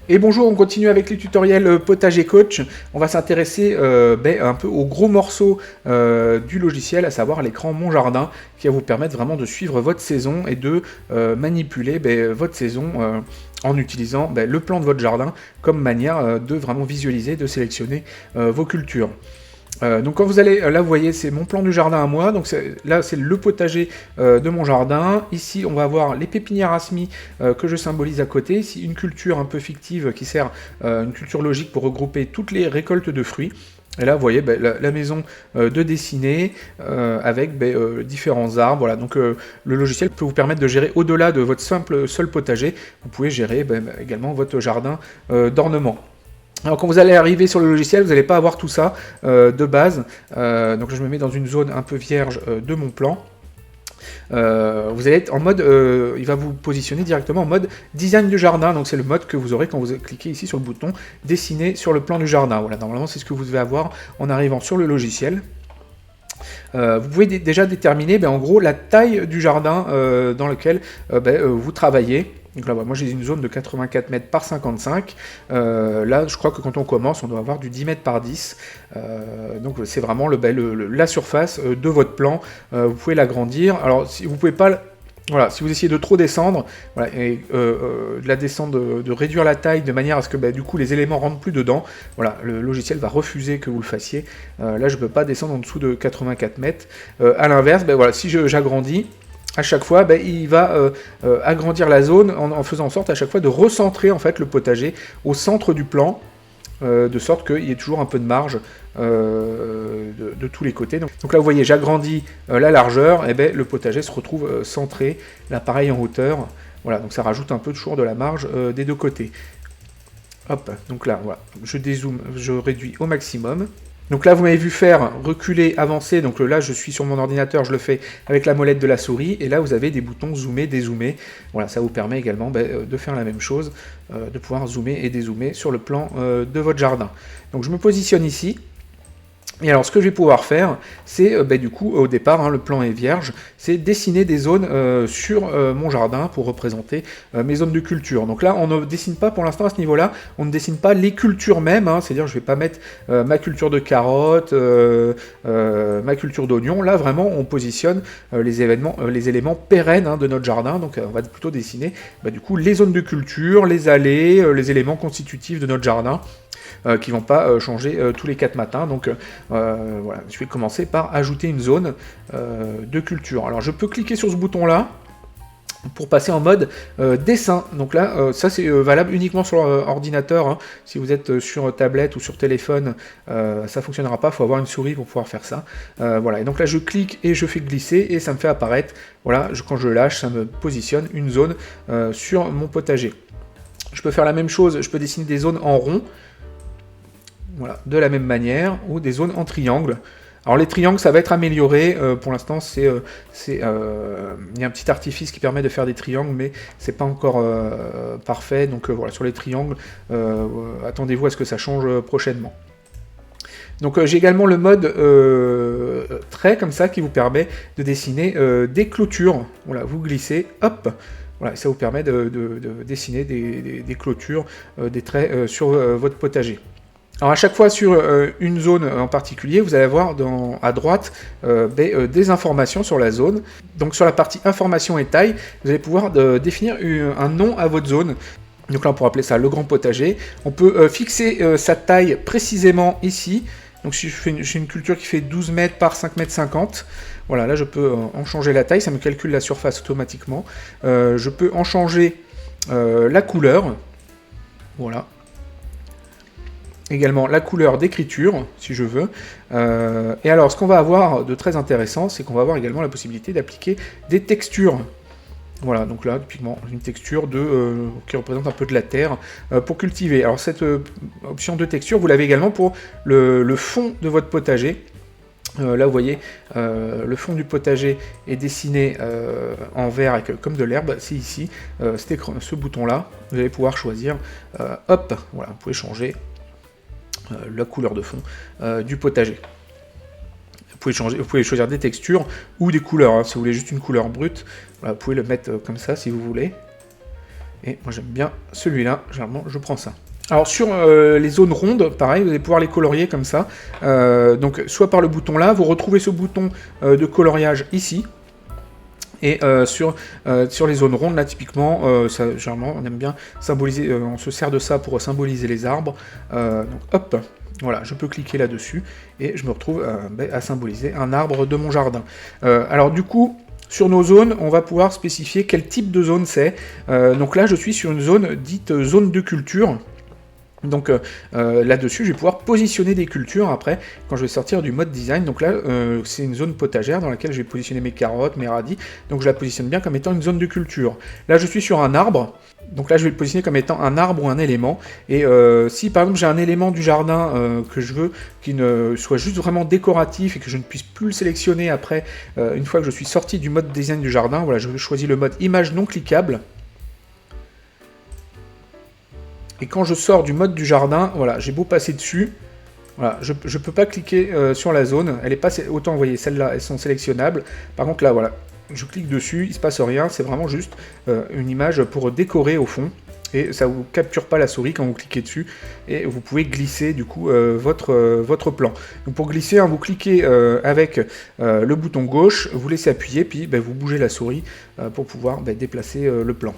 Et bonjour, on continue avec les tutoriels Potager Coach. On va s'intéresser un peu aux gros morceaux du logiciel, à savoir l'écran Mon Jardin, qui va vous permettre vraiment de suivre votre saison et de manipuler votre saison en utilisant le plan de votre jardin comme manière de vraiment visualiser, de sélectionner vos cultures. Donc quand vous allez, là vous voyez c'est mon plan du jardin à moi, donc là c'est le potager de mon jardin. Ici on va avoir les pépinières à semis que je symbolise à côté. Ici une culture un peu fictive qui sert, une culture logique pour regrouper toutes les récoltes de fruits. Et là vous voyez la maison de dessiner avec différents arbres. Voilà, donc le logiciel peut vous permettre de gérer au-delà de votre seul potager. Vous pouvez gérer également votre jardin d'ornement. Alors quand vous allez arriver sur le logiciel, vous n'allez pas avoir tout ça de base. Donc je me mets dans une zone un peu vierge de mon plan. Vous allez être en mode, il va vous positionner directement en mode design du jardin. Donc c'est le mode que vous aurez quand vous cliquez ici sur le bouton dessiner sur le plan du jardin. Voilà, normalement c'est ce que vous devez avoir en arrivant sur le logiciel. Vous pouvez déjà déterminer en gros la taille du jardin dans lequel vous travaillez. Donc là, moi j'ai une zone de 84 mètres par 55. Là, je crois que quand on commence, on doit avoir du 10 mètres par 10. Donc c'est vraiment la surface de votre plan. Vous pouvez l'agrandir. Alors, si vous pouvez pas... Voilà, si vous essayez de trop descendre, voilà, et de la descendre, de réduire la taille de manière à ce que du coup les éléments rentrent plus dedans, voilà, le logiciel va refuser que vous le fassiez. Là, je ne peux pas descendre en dessous de 84 mètres. À l'inverse, voilà, si j'agrandis, à chaque fois, il va agrandir la zone en faisant en sorte à chaque fois de recentrer en fait le potager au centre du plan, de sorte qu'il y ait toujours un peu de marge de tous les côtés. Donc là, vous voyez, j'agrandis la largeur, et le potager se retrouve centré, là pareil en hauteur. Voilà, donc ça rajoute un peu toujours de la marge des deux côtés. Hop, donc là, voilà, je dézoome, je réduis au maximum. Donc là, vous m'avez vu faire reculer, avancer. Donc là, je suis sur mon ordinateur, je le fais avec la molette de la souris. Et là, vous avez des boutons zoomer, dézoomer. Voilà, ça vous permet également de faire la même chose, de pouvoir zoomer et dézoomer sur le plan de votre jardin. Donc je me positionne ici. Et alors ce que je vais pouvoir faire, c'est du coup au départ, le plan est vierge, c'est dessiner des zones sur mon jardin pour représenter mes zones de culture. Donc là on ne dessine pas pour l'instant à ce niveau-là, on ne dessine pas les cultures mêmes, c'est-à-dire je ne vais pas mettre ma culture de carottes, ma culture d'oignons. Là vraiment on positionne les éléments pérennes de notre jardin, donc on va plutôt dessiner du coup les zones de culture, les allées, les éléments constitutifs de notre jardin. Qui ne vont pas changer tous les 4 matins. Donc voilà, je vais commencer par ajouter une zone de culture. Alors je peux cliquer sur ce bouton-là pour passer en mode dessin. Donc là, ça c'est valable uniquement sur ordinateur. Si vous êtes sur tablette ou sur téléphone, ça ne fonctionnera pas, il faut avoir une souris pour pouvoir faire ça. Voilà, et donc là je clique et je fais glisser et ça me fait apparaître, voilà, quand je lâche, ça me positionne une zone sur mon potager. Je peux faire la même chose, je peux dessiner des zones en rond. Voilà, de la même manière, ou des zones en triangle. Alors les triangles, ça va être amélioré. Pour l'instant, il y a un petit artifice qui permet de faire des triangles, mais c'est pas encore parfait. Donc voilà, sur les triangles, attendez-vous à ce que ça change prochainement. Donc j'ai également le mode trait comme ça qui vous permet de dessiner des clôtures. Voilà, vous glissez, hop. Voilà, ça vous permet de dessiner des clôtures, des traits sur votre potager. Alors à chaque fois sur une zone en particulier, vous allez avoir à droite des informations sur la zone. Donc sur la partie information et taille, vous allez pouvoir définir un nom à votre zone. Donc là on pourrait appeler ça le grand potager. On peut fixer sa taille précisément ici. Donc si j'ai une culture qui fait 12 mètres par 5 mètres 50, voilà, là je peux en changer la taille, ça me calcule la surface automatiquement. Je peux en changer la couleur, voilà. Également la couleur d'écriture, si je veux. Et alors, ce qu'on va avoir de très intéressant, c'est qu'on va avoir également la possibilité d'appliquer des textures. Voilà, donc là, typiquement, une texture qui représente un peu de la terre pour cultiver. Alors, cette option de texture, vous l'avez également pour le fond de votre potager. Là, vous voyez, le fond du potager est dessiné en vert avec comme de l'herbe. C'est ici, ce bouton-là. Vous allez pouvoir choisir, hop, voilà, vous pouvez changer la couleur de fond du potager. Vous pouvez choisir des textures ou des couleurs. Si vous voulez juste une couleur brute, voilà, vous pouvez le mettre comme ça si vous voulez. Et moi j'aime bien celui-là, généralement je prends ça. Alors sur les zones rondes, pareil, vous allez pouvoir les colorier comme ça. Donc soit par le bouton là, vous retrouvez ce bouton de coloriage ici. Et sur les zones rondes, là, typiquement, généralement, on aime bien symboliser, on se sert de ça pour symboliser les arbres. Donc, hop, voilà, je peux cliquer là-dessus, et je me retrouve à symboliser un arbre de mon jardin. Alors, du coup, sur nos zones, on va pouvoir spécifier quel type de zone c'est. Donc là, je suis sur une zone dite zone de culture. Donc là-dessus, je vais pouvoir positionner des cultures après, quand je vais sortir du mode design. Donc là, c'est une zone potagère dans laquelle je vais positionner mes carottes, mes radis. Donc je la positionne bien comme étant une zone de culture. Là, je suis sur un arbre. Donc là, je vais le positionner comme étant un arbre ou un élément. Et si par exemple j'ai un élément du jardin que je veux qui ne soit juste vraiment décoratif et que je ne puisse plus le sélectionner après, une fois que je suis sorti du mode design du jardin, voilà, je choisis le mode image non cliquable. Et quand je sors du mode du jardin, voilà, j'ai beau passer dessus, voilà, je ne peux pas cliquer sur la zone. Elle est pas, autant vous voyez, celles-là, elles sont sélectionnables. Par contre là, voilà, je clique dessus, il ne se passe rien. C'est vraiment juste une image pour décorer au fond. Et ça ne vous capture pas la souris quand vous cliquez dessus. Et vous pouvez glisser du coup votre plan. Donc pour glisser, hein, vous cliquez avec le bouton gauche, vous laissez appuyer, puis vous bougez la souris pour pouvoir déplacer le plan.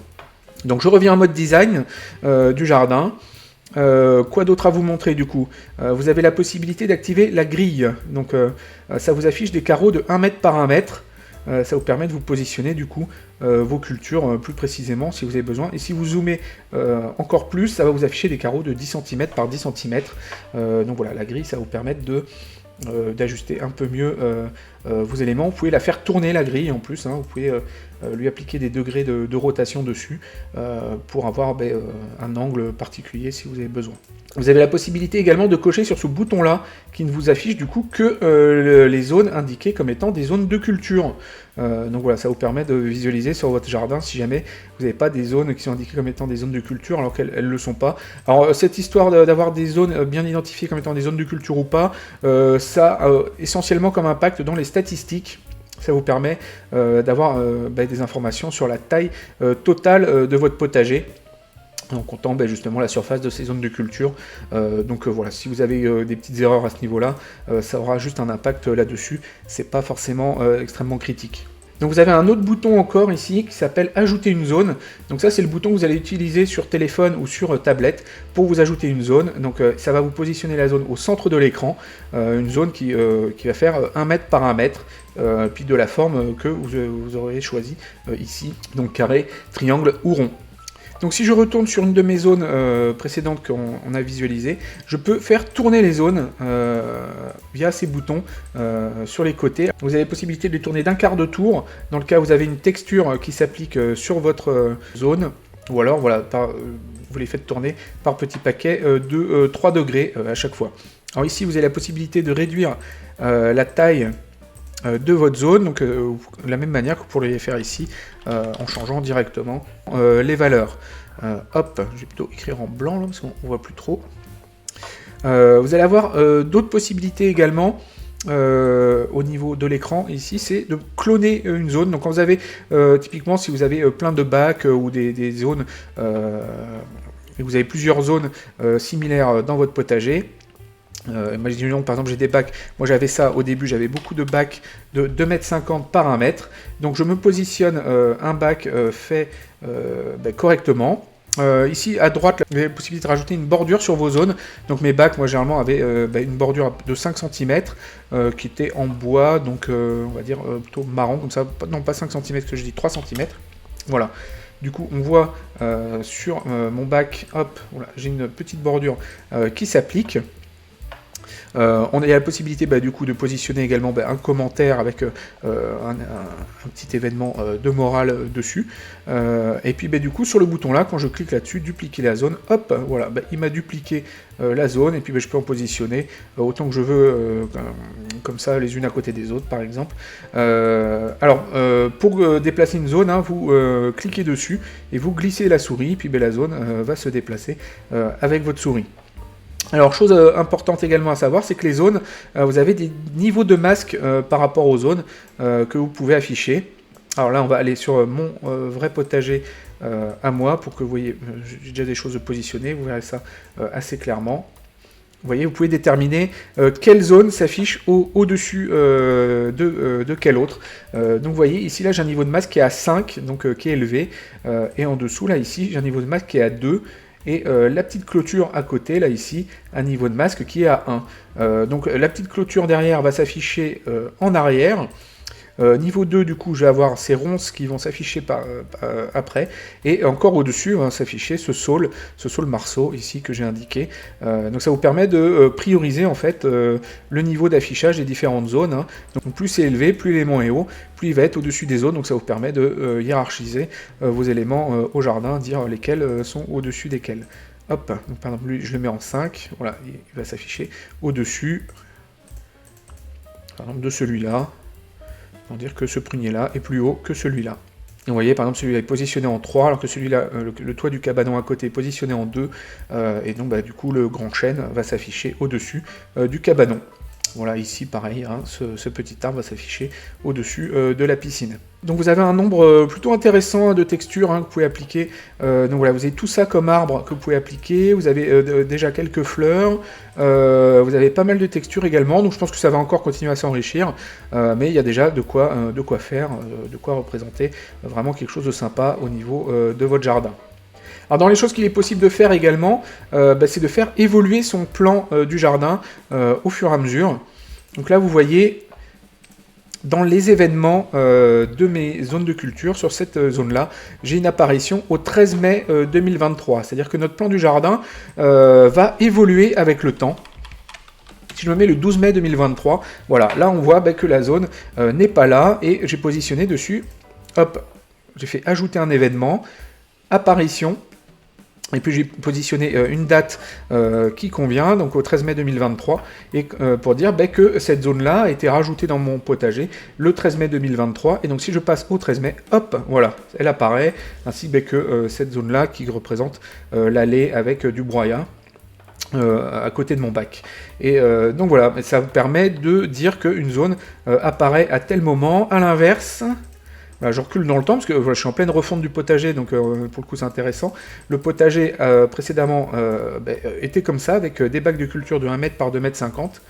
Donc je reviens en mode design du jardin. Quoi d'autre à vous montrer du coup? Vous avez la possibilité d'activer la grille. Donc ça vous affiche des carreaux de 1 mètre par 1 mètre. Ça vous permet de vous positionner du coup vos cultures plus précisément si vous avez besoin. Et si vous zoomez encore plus, ça va vous afficher des carreaux de 10 cm par 10 cm. Donc voilà, la grille, ça va vous permettre d'ajuster un peu mieux vos éléments. Vous pouvez la faire tourner la grille en plus, hein. Vous pouvez lui appliquer des degrés de rotation dessus pour avoir un angle particulier si vous avez besoin. Vous avez la possibilité également de cocher sur ce bouton-là qui ne vous affiche du coup que les zones indiquées comme étant des zones de culture. Donc voilà, ça vous permet de visualiser sur votre jardin si jamais vous n'avez pas des zones qui sont indiquées comme étant des zones de culture alors qu'elles ne le sont pas. Alors cette histoire d'avoir des zones bien identifiées comme étant des zones de culture ou pas, ça a essentiellement comme impact dans les statistiques. Ça vous permet d'avoir des informations sur la taille totale de votre potager, en comptant justement la surface de ces zones de culture. Donc voilà, si vous avez des petites erreurs à ce niveau-là, ça aura juste un impact là-dessus. C'est pas forcément extrêmement critique. Donc vous avez un autre bouton encore ici qui s'appelle ajouter une zone. Donc ça c'est le bouton que vous allez utiliser sur téléphone ou sur tablette pour vous ajouter une zone. Donc ça va vous positionner la zone au centre de l'écran, une zone qui va faire 1 mètre par 1 mètre, puis de la forme que vous aurez choisi ici, donc carré, triangle ou rond. Donc si je retourne sur une de mes zones précédentes qu'on a visualisées, je peux faire tourner les zones via ces boutons sur les côtés. Vous avez la possibilité de les tourner d'1/4 de tour, dans le cas où vous avez une texture qui s'applique sur votre zone, ou alors voilà, vous les faites tourner par petits paquets de 3 degrés à chaque fois. Alors ici vous avez la possibilité de réduire la taille de votre zone, donc de la même manière que vous pourriez faire ici en changeant directement les valeurs. Hop, je vais plutôt écrire en blanc là, parce qu'on ne voit plus trop. Vous allez avoir d'autres possibilités également au niveau de l'écran ici, c'est de cloner une zone. Donc quand vous avez typiquement si vous avez plein de bacs ou des zones et vous avez plusieurs zones similaires dans votre potager. Imaginons par exemple j'ai des bacs, moi j'avais ça au début, j'avais beaucoup de bacs de 2,50 m par 1 mètre, donc je me positionne un bac fait correctement. Ici à droite, vous avez la possibilité de rajouter une bordure sur vos zones. Donc mes bacs, moi généralement avaient une bordure de 5 cm qui était en bois, donc on va dire plutôt marron, comme ça, non pas 5 cm que je dis 3 cm. Voilà. Du coup, on voit sur mon bac, hop, voilà, j'ai une petite bordure qui s'applique. On a la possibilité du coup de positionner également un commentaire avec un petit événement de morale dessus. Et puis du coup sur le bouton là, quand je clique là-dessus, dupliquer la zone, hop, voilà, il m'a dupliqué la zone et puis je peux en positionner autant que je veux, comme ça les unes à côté des autres par exemple. Alors pour déplacer une zone, hein, vous cliquez dessus et vous glissez la souris, puis la zone va se déplacer avec votre souris. Alors, chose importante également à savoir, c'est que les zones, vous avez des niveaux de masque par rapport aux zones que vous pouvez afficher. Alors là, on va aller sur mon vrai potager à moi pour que vous voyez, j'ai déjà des choses positionnées, vous verrez ça assez clairement. Vous voyez, vous pouvez déterminer quelle zone s'affiche au-dessus de quelle autre. Donc vous voyez, ici là j'ai un niveau de masque qui est à 5, donc qui est élevé, et en dessous là ici j'ai un niveau de masque qui est à 2, et la petite clôture à côté là ici, un niveau de masque qui est à 1. Donc la petite clôture derrière va s'afficher en arrière. Niveau 2, du coup, je vais avoir ces ronces qui vont s'afficher après, et encore au-dessus va s'afficher ce saule marceau ici que j'ai indiqué. Donc ça vous permet de prioriser en fait le niveau d'affichage des différentes zones. Hein. Donc plus c'est élevé, plus l'élément est haut, plus il va être au-dessus des zones. Donc ça vous permet de hiérarchiser vos éléments au jardin, dire lesquels sont au-dessus desquels. Hop, donc par exemple, lui, je le mets en 5, voilà, il va s'afficher au-dessus, par exemple, de celui-là. Pour dire que ce prunier-là est plus haut que celui-là. Vous voyez, par exemple, celui-là est positionné en 3, alors que celui-là, le toit du cabanon à côté est positionné en 2, et donc du coup, le grand chêne va s'afficher au-dessus du cabanon. Voilà, ici, pareil, hein, ce petit arbre va s'afficher au-dessus de la piscine. Donc vous avez un nombre plutôt intéressant de textures que vous pouvez appliquer. Donc voilà, vous avez tout ça comme arbre que vous pouvez appliquer. Vous avez déjà quelques fleurs. Vous avez pas mal de textures également. Donc je pense que ça va encore continuer à s'enrichir. Mais il y a déjà de quoi faire, de quoi représenter vraiment quelque chose de sympa au niveau de votre jardin. Alors dans les choses qu'il est possible de faire également, c'est de faire évoluer son plan du jardin au fur et à mesure. Donc là vous voyez, dans les événements de mes zones de culture, sur cette zone-là, j'ai une apparition au 13 mai 2023. C'est-à-dire que notre plan du jardin va évoluer avec le temps. Si je me mets le 12 mai 2023, voilà, là on voit que la zone n'est pas là, et j'ai positionné dessus, hop, j'ai fait ajouter un événement, apparition, et puis j'ai positionné une date qui convient, donc au 13 mai 2023, et pour dire que cette zone-là a été rajoutée dans mon potager le 13 mai 2023, et donc si je passe au 13 mai, hop, voilà, elle apparaît, ainsi que cette zone-là qui représente l'allée avec du broyat à côté de mon bac. Et donc voilà, ça vous permet de dire qu'une zone apparaît à tel moment. À l'inverse, voilà, je recule dans le temps, parce que voilà, je suis en pleine refonte du potager, donc pour le coup c'est intéressant. Le potager précédemment était comme ça, avec des bacs de culture de 1 mètre par 2 mètres 50.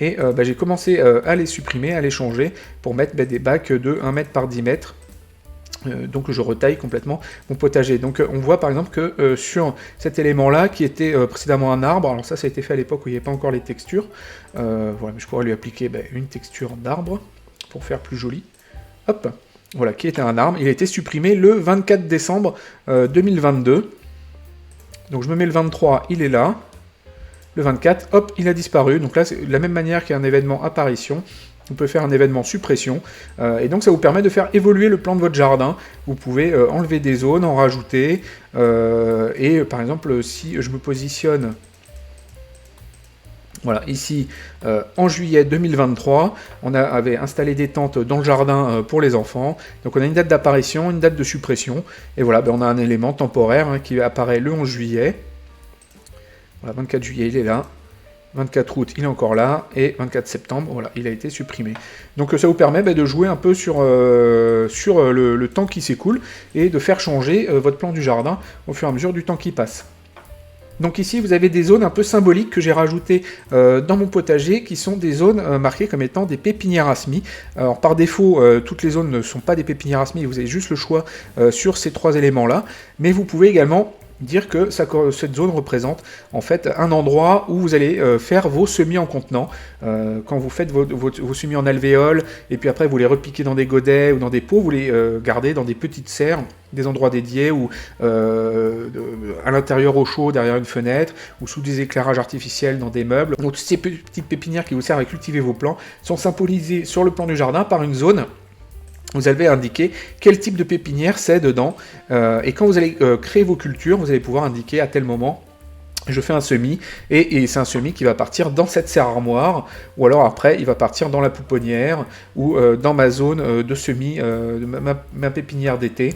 Et j'ai commencé à les supprimer, à les changer, pour mettre des bacs de 1 mètre par 10 mètres. Donc je retaille complètement mon potager. Donc on voit par exemple que sur cet élément-là, qui était précédemment un arbre, alors ça a été fait à l'époque où il n'y avait pas encore les textures, voilà, mais je pourrais lui appliquer une texture d'arbre, pour faire plus joli. Hop, voilà, qui était un arbre. Il a été supprimé le 24 décembre 2022. Donc je me mets le 23, il est là. Le 24, hop, il a disparu. Donc là, c'est de la même manière qu'il y a un événement apparition. On peut faire un événement suppression. Et donc ça vous permet de faire évoluer le plan de votre jardin. Vous pouvez enlever des zones, en rajouter. Et par exemple, si je me positionne... Voilà, ici, en juillet 2023, on avait installé des tentes dans le jardin pour les enfants. Donc on a une date d'apparition, une date de suppression. Et voilà, on a un élément temporaire qui apparaît le 11 juillet. Voilà, 24 juillet, il est là. 24 août, il est encore là. Et 24 septembre, voilà, il a été supprimé. Donc ça vous permet de jouer un peu sur le temps qui s'écoule et de faire changer votre plan du jardin au fur et à mesure du temps qui passe. Donc ici, vous avez des zones un peu symboliques que j'ai rajoutées dans mon potager, qui sont des zones marquées comme étant des pépinières à semis. Alors par défaut, toutes les zones ne sont pas des pépinières à semis, vous avez juste le choix sur ces 3 éléments-là, mais vous pouvez également dire que cette zone représente en fait un endroit où vous allez faire vos semis en contenant. Quand vous faites vos semis en alvéole, et puis après vous les repiquez dans des godets ou dans des pots, vous les gardez dans des petites serres, des endroits dédiés, ou à l'intérieur au chaud, derrière une fenêtre, ou sous des éclairages artificiels dans des meubles. Donc toutes ces petites pépinières qui vous servent à cultiver vos plants sont symbolisées sur le plan du jardin par une zone. Vous allez indiquer quel type de pépinière c'est dedans, et quand vous allez créer vos cultures, vous allez pouvoir indiquer à tel moment je fais un semis, et c'est un semis qui va partir dans cette serre armoire, ou alors après il va partir dans la pouponnière, ou dans ma zone de semis, de ma pépinière d'été.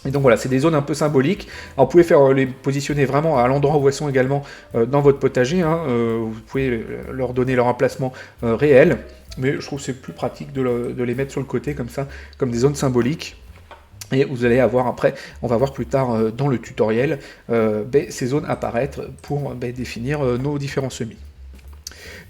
Et donc voilà, c'est des zones un peu symboliques. Alors vous pouvez les positionner vraiment à l'endroit où elles sont également dans votre potager, vous pouvez leur donner leur emplacement réel, mais je trouve que c'est plus pratique de les mettre sur le côté comme ça, comme des zones symboliques. Et vous allez avoir après, on va voir plus tard dans le tutoriel, ces zones apparaître pour définir nos différents semis.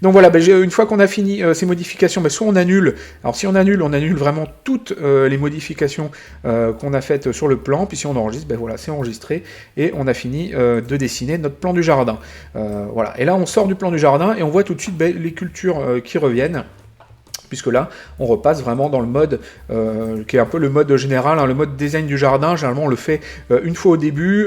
Donc voilà, une fois qu'on a fini ces modifications, soit on annule. Alors si on annule vraiment toutes les modifications qu'on a faites sur le plan, puis si on enregistre, voilà, c'est enregistré, et on a fini de dessiner notre plan du jardin. Voilà, et là on sort du plan du jardin, et on voit tout de suite les cultures qui reviennent, puisque là, on repasse vraiment dans le mode qui est un peu le mode général, le mode design du jardin. Généralement, on le fait une fois au début,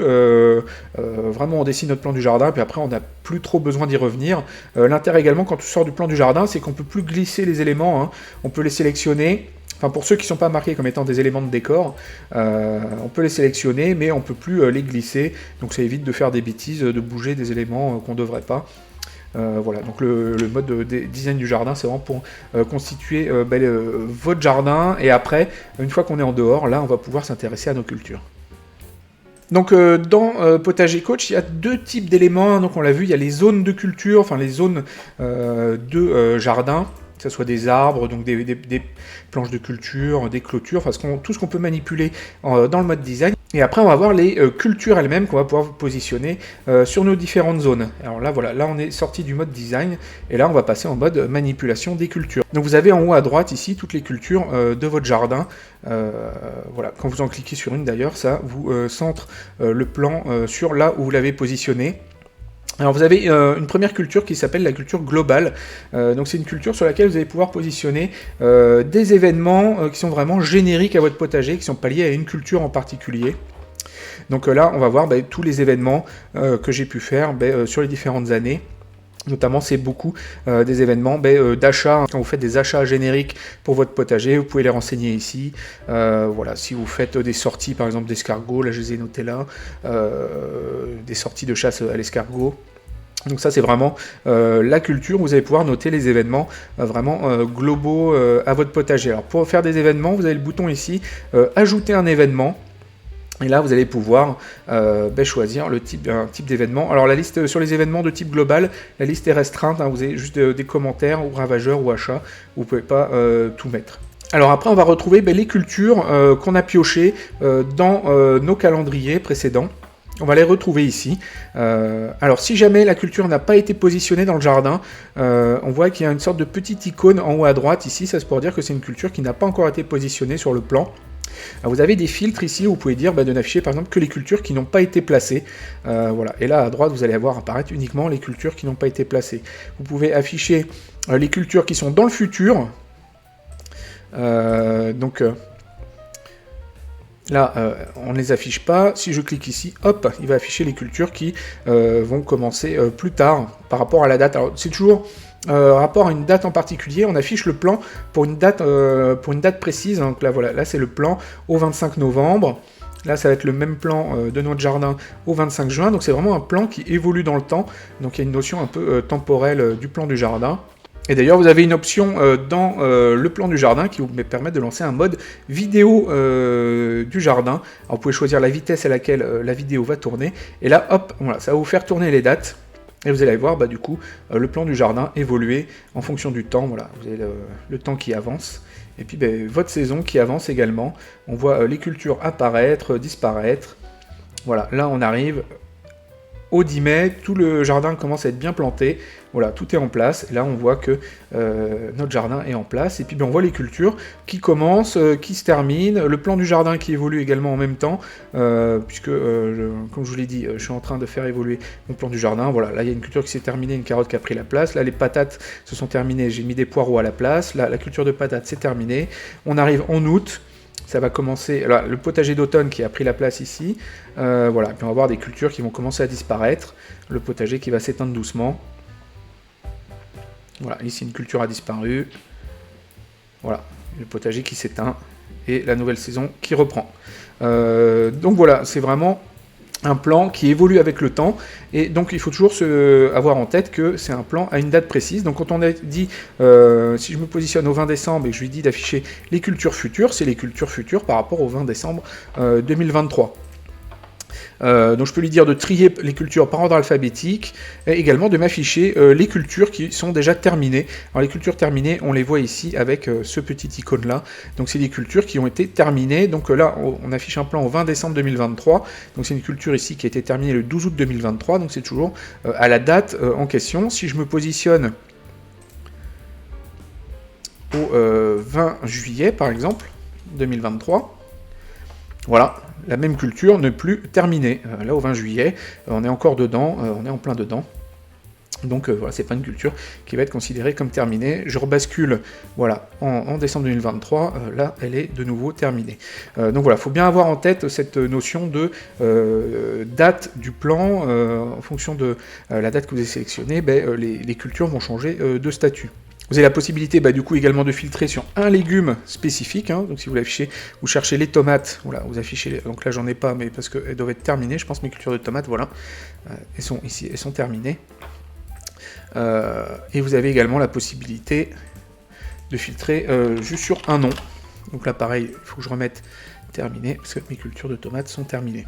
vraiment on dessine notre plan du jardin, puis après on n'a plus trop besoin d'y revenir. L'intérêt également, quand on sort du plan du jardin, c'est qu'on ne peut plus glisser les éléments, on peut les sélectionner. Enfin, pour ceux qui ne sont pas marqués comme étant des éléments de décor, on peut les sélectionner, mais on ne peut plus les glisser, donc ça évite de faire des bêtises, de bouger des éléments qu'on ne devrait pas. Voilà, donc le mode de design du jardin, c'est vraiment pour constituer votre jardin, et après, une fois qu'on est en dehors, là, on va pouvoir s'intéresser à nos cultures. Donc dans Potager Coach, il y a deux types d'éléments, donc on l'a vu, il y a les zones de culture, enfin les zones de jardin, que ce soit des arbres, donc des planches de culture, des clôtures, enfin tout ce qu'on peut manipuler dans le mode design. Et après, on va voir les cultures elles-mêmes qu'on va pouvoir positionner sur nos différentes zones. Alors là, voilà, là on est sorti du mode design, et là on va passer en mode manipulation des cultures. Donc vous avez en haut à droite ici toutes les cultures de votre jardin. Voilà, quand vous en cliquez sur une d'ailleurs, ça vous centre le plan sur là où vous l'avez positionné. Alors vous avez une première culture qui s'appelle la culture globale, donc c'est une culture sur laquelle vous allez pouvoir positionner des événements qui sont vraiment génériques à votre potager, qui sont pas liés à une culture en particulier. Donc là on va voir tous les événements que j'ai pu faire sur les différentes années. Notamment, c'est beaucoup des événements d'achat. Quand vous faites des achats génériques pour votre potager, vous pouvez les renseigner ici. Voilà, si vous faites des sorties, par exemple d'escargots, là je les ai notés là, des sorties de chasse à l'escargot. Donc ça, c'est vraiment la culture où vous allez pouvoir noter les événements vraiment globaux à votre potager. Alors pour faire des événements, vous avez le bouton ici, ajouter un événement. Et là, vous allez pouvoir choisir un type d'événement. Alors la liste sur les événements de type global, la liste est restreinte, vous avez juste des commentaires ou ravageurs ou achats, vous ne pouvez pas tout mettre. Alors après, on va retrouver les cultures qu'on a piochées dans nos calendriers précédents. On va les retrouver ici. Alors si jamais la culture n'a pas été positionnée dans le jardin, on voit qu'il y a une sorte de petite icône en haut à droite ici, ça c'est pour dire que c'est une culture qui n'a pas encore été positionnée sur le plan. Alors vous avez des filtres ici où vous pouvez dire de n'afficher par exemple que les cultures qui n'ont pas été placées. Voilà. Et là à droite vous allez avoir apparaître uniquement les cultures qui n'ont pas été placées. Vous pouvez afficher les cultures qui sont dans le futur. Là, on ne les affiche pas. Si je clique ici, hop, il va afficher les cultures qui vont commencer plus tard par rapport à la date. Alors c'est toujours rapport à une date en particulier. On affiche le plan pour une date précise. Donc là, voilà, là c'est le plan au 25 novembre. Là, ça va être le même plan de notre jardin au 25 juin. Donc c'est vraiment un plan qui évolue dans le temps. Donc il y a une notion un peu temporelle du plan du jardin. Et d'ailleurs, vous avez une option dans le plan du jardin qui vous permet de lancer un mode vidéo du jardin. Alors, vous pouvez choisir la vitesse à laquelle la vidéo va tourner. Et là, hop, voilà, ça va vous faire tourner les dates. Et vous allez voir, du coup, le plan du jardin évoluer en fonction du temps. Voilà, vous avez le temps qui avance. Et puis, votre saison qui avance également. On voit les cultures apparaître, disparaître. Voilà, là, on arrive au 10 mai, tout le jardin commence à être bien planté, voilà, tout est en place, et là on voit que notre jardin est en place, et puis on voit les cultures qui commencent, qui se terminent, le plan du jardin qui évolue également en même temps, puisque, comme je vous l'ai dit, je suis en train de faire évoluer mon plan du jardin, voilà, là il y a une culture qui s'est terminée, une carotte qui a pris la place, là les patates se sont terminées, j'ai mis des poireaux à la place, là la culture de patates c'est terminé, on arrive en août, ça va commencer, alors, le potager d'automne qui a pris la place ici, voilà, puis on va avoir des cultures qui vont commencer à disparaître, le potager qui va s'éteindre doucement, voilà, ici une culture a disparu, voilà, le potager qui s'éteint, et la nouvelle saison qui reprend. Donc voilà, c'est vraiment un plan qui évolue avec le temps, et donc il faut toujours avoir en tête que c'est un plan à une date précise. Donc quand on a dit, si je me positionne au 20 décembre et que je lui dis d'afficher les cultures futures, c'est les cultures futures par rapport au 20 décembre 2023. Donc je peux lui dire de trier les cultures par ordre alphabétique et également de m'afficher les cultures qui sont déjà terminées. Alors les cultures terminées, on les voit ici avec ce petit icône là. Donc c'est des cultures qui ont été terminées. Donc là on affiche un plan au 20 décembre 2023. Donc c'est une culture ici qui a été terminée le 12 août 2023. Donc c'est toujours à la date en question. Si je me positionne au 20 juillet par exemple 2023, voilà, la même culture ne plus terminée. Là, au 20 juillet, on est encore dedans, on est en plein dedans. Donc voilà, c'est pas une culture qui va être considérée comme terminée. Je rebascule, voilà, en décembre 2023, là, elle est de nouveau terminée. Donc voilà, il faut bien avoir en tête cette notion de date du plan. En fonction de la date que vous avez sélectionnée, les cultures vont changer de statut. Vous avez la possibilité du coup également de filtrer sur un légume spécifique, hein. Donc si vous l'affichez, vous cherchez les tomates, voilà, vous affichez, donc là j'en ai pas, mais parce qu'elles doivent être terminées, je pense mes cultures de tomates, voilà, elles sont ici, elles sont terminées. Et vous avez également la possibilité de filtrer juste sur un nom. Donc là pareil, il faut que je remette terminé, parce que mes cultures de tomates sont terminées.